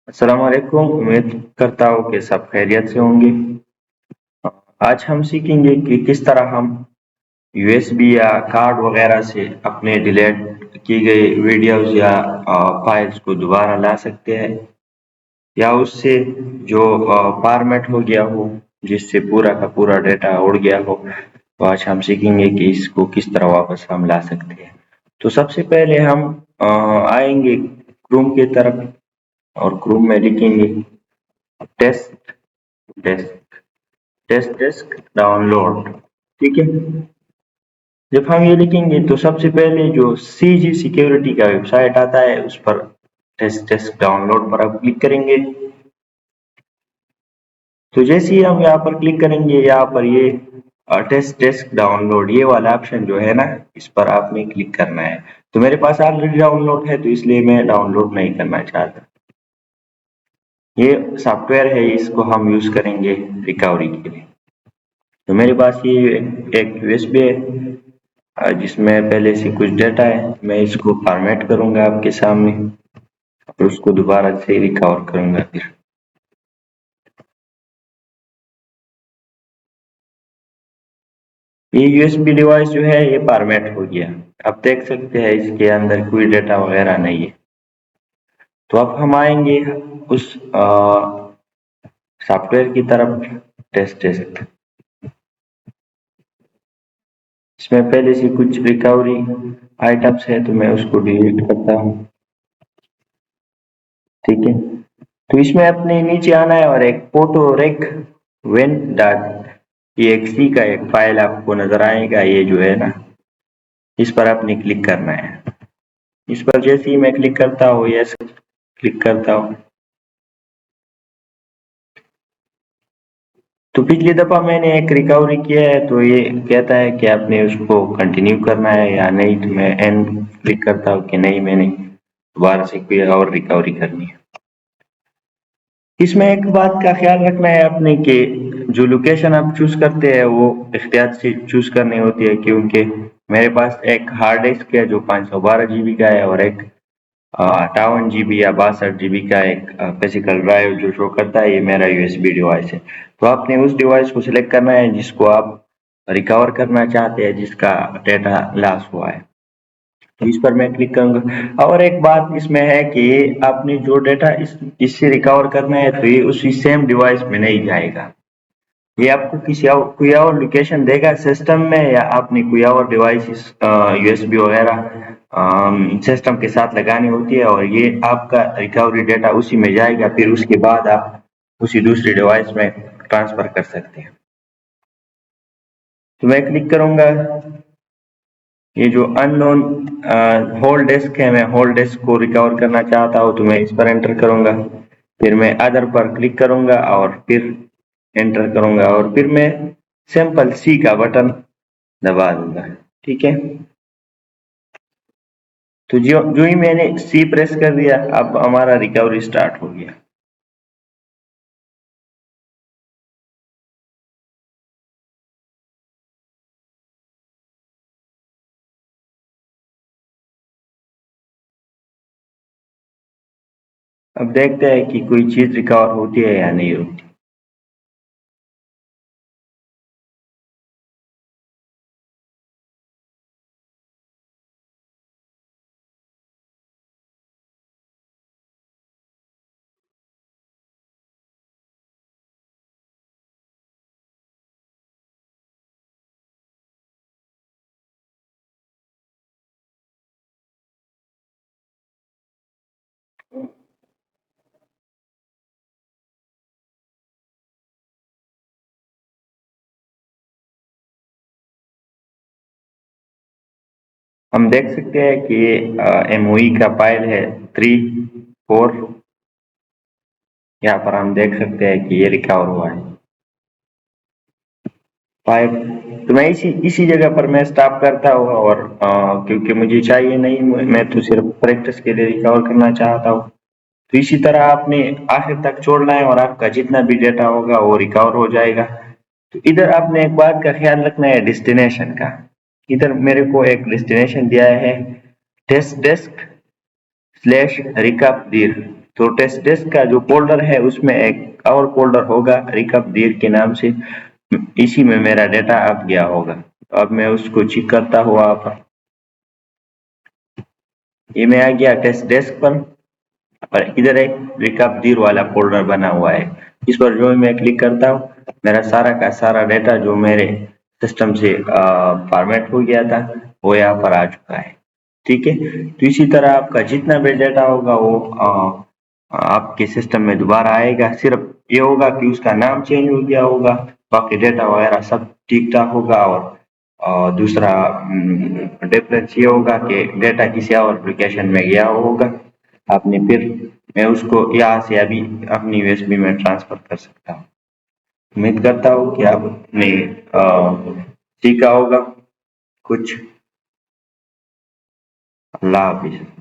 अस्सलाम वालेकुम। उम्मीद करता हूँ कि सब खैरियत से होंगे। आज हम सीखेंगे कि किस तरह हम यूएसबी या कार्ड वगैरह से अपने डिलीट की गई वीडियोस या फाइल्स को दोबारा ला सकते हैं, या उससे जो फॉर्मेट हो गया हो, जिससे पूरा का पूरा डेटा उड़ गया हो। तो आज हम सीखेंगे कि इसको किस तरह वापस हम ला सकते हैं। तो सबसे पहले हम आएंगे क्रोम की तरफ, और क्रोम में लिखेंगे test desk test desk download. ठीक है। जब हम ये लिखेंगे तो सबसे पहले जो सीजी सिक्योरिटी का वेबसाइट आता है उस पर टेस्ट डेस्क डाउनलोड पर आप क्लिक करेंगे। तो जैसे ही हम यहाँ पर क्लिक करेंगे, यहाँ पर ये टेस्ट डेस्क डाउनलोड ये वाला ऑप्शन जो है ना, इस पर आपने क्लिक करना है। तो मेरे पास ऑलरेडी डाउनलोड है, तो इसलिए मैं डाउनलोड नहीं करना चाहता। ये सॉफ्टवेयर है, इसको हम यूज करेंगे रिकवरी के लिए। तो मेरे पास ये एक यूएसबी है जिसमें पहले से कुछ डाटा है। मैं इसको फॉर्मेट करूंगा आपके सामने, और उसको दोबारा से रिकवर करूंगा। फिर ये यूएसबी डिवाइस जो है ये फॉर्मेट हो गया। आप देख सकते हैं इसके अंदर कोई डाटा वगैरह नहीं है। तो अब हम आएंगे उस सॉफ्टवेयर की तरफ, टेस्ट टेस्ट। इसमें पहले से कुछ रिकवरी आइटम्स है, तो मैं उसको डिलीट करता हूँ। ठीक है। तो इसमें अपने नीचे आना है, और एक photo rec win dot exe का एक फाइल आपको नजर आएगा। ये जो है ना, इस पर आपने क्लिक करना है। इस पर जैसे ही मैं क्लिक करता हूँ, यस क्लिक करता हूँ, तो पिछली दफा मैंने एक रिकवरी किया है, तो ये कहता है कि आपने उसको कंटिन्यू करना है या नहीं। तो मैं एंड क्लिक करता हूँ कि नहीं, मैंने दोबारा से कोई और रिकवरी करनी है। इसमें एक बात का ख्याल रखना है आपने कि जो लोकेशन आप चूज करते हैं वो एहतियात से चूज करनी होती है, क्योंकि मेरे पास एक हार्ड डिस्क है जो 512 GB का है, और एक 58 GB या 62 GB का एक फिजिकल ड्राइव जो शो करता है। ये मेरा यूएसबी डिवाइस है। तो आपने उस डिवाइस को सिलेक्ट करना है जिसको आप रिकवर करना चाहते हैं, जिसका डेटा लॉस हुआ है। तो इस पर मैं क्लिक करूंगा। और एक बात इसमें है कि आपने जो डेटा इससे रिकवर करना है, तो ये उसी सेम डिवाइस में नहीं जाएगा। ये आपको किसी और कोई और लोकेशन देगा सिस्टम में, या आपने कोई और डिवाइस यूएसबी वगैरह सिस्टम के साथ लगानी होती है, और ये आपका रिकवरी डेटा उसी में जाएगा। फिर उसके बाद आप उसी दूसरी डिवाइस में ट्रांसफर कर सकते हैं। तो मैं क्लिक करूंगा। ये जो अननोन होल्ड डिस्क है, मैं होल्ड डिस्क को रिकवर करना चाहता हूँ, तो मैं इस पर एंटर करूंगा। फिर मैं अदर पर क्लिक करूंगा, और फिर एंटर करूंगा, और फिर मैं सिंपल सी का बटन दबा दूंगा। ठीक है। तो जो जो ही मैंने सी प्रेस कर दिया, अब हमारा रिकवरी स्टार्ट हो गया। अब देखते हैं कि कोई चीज रिकवर होती है या नहीं होती। हम देख सकते हैं कि ये एमओई का फाइल है 3, 4। यहाँ पर हम देख सकते हैं कि ये रिकवर हुआ है 5। तो मैं इसी इसी जगह पर मैं स्टॉप करता हूँ, और क्योंकि मुझे चाहिए नहीं, मैं तो सिर्फ प्रैक्टिस के लिए रिकवर करना चाहता हूँ। तो इसी तरह आपने आखिर तक छोड़ना है, और आपका जितना भी डेटा होगा वो रिकवर हो जाएगा। तो इधर आपने एक बात का ख्याल रखना है, डेस्टिनेशन का। इधर मेरे को एक डेस्टिनेशन दिया है, टेस्ट डेस्क स्लैश रिकवरी। تو ٹیسٹ ڈیسک کا جو فولڈر ہے اس میں ایک اور فولڈر ہوگا ریکپ دیر کے نام سے، اسی میں میرا ڈیٹا اب گیا ہوگا۔ اب میں اس کو چیک کرتا ہوا آپ، یہ میں آ گیا ٹیسٹ ڈیسک پر، اور ادھر ایک ریکپ دیر والا فولڈر بنا ہوا ہے، اس پر جو میں کلک کرتا ہوں میرا سارا کا سارا ڈیٹا جو میرے سسٹم سے فارمیٹ ہو گیا تھا وہ یہاں پر آ چکا ہے، ٹھیک ہے۔ تو اسی طرح آپ کا جتنا بھی ڈیٹا ہوگا وہ آپ کے سسٹم میں دوبارہ آئے گا، صرف یہ ہوگا کہ اس کا نام چینج ہو گیا ہوگا، باقی ڈیٹا وغیرہ سب ٹھیک ٹھاک ہوگا۔ اور دوسرا ڈفرینس یہ ہوگا کہ ڈیٹا کسی اور اپلیکیشن میں گیا ہوگا، آپ نے پھر میں اس کو یہاں سے ابھی اپنی یو ایس بی میں ٹرانسفر کر سکتا ہوں۔ امید کرتا ہوں کہ آپ نے سیکھا ہوگا کچھ۔ اللہ حافظ۔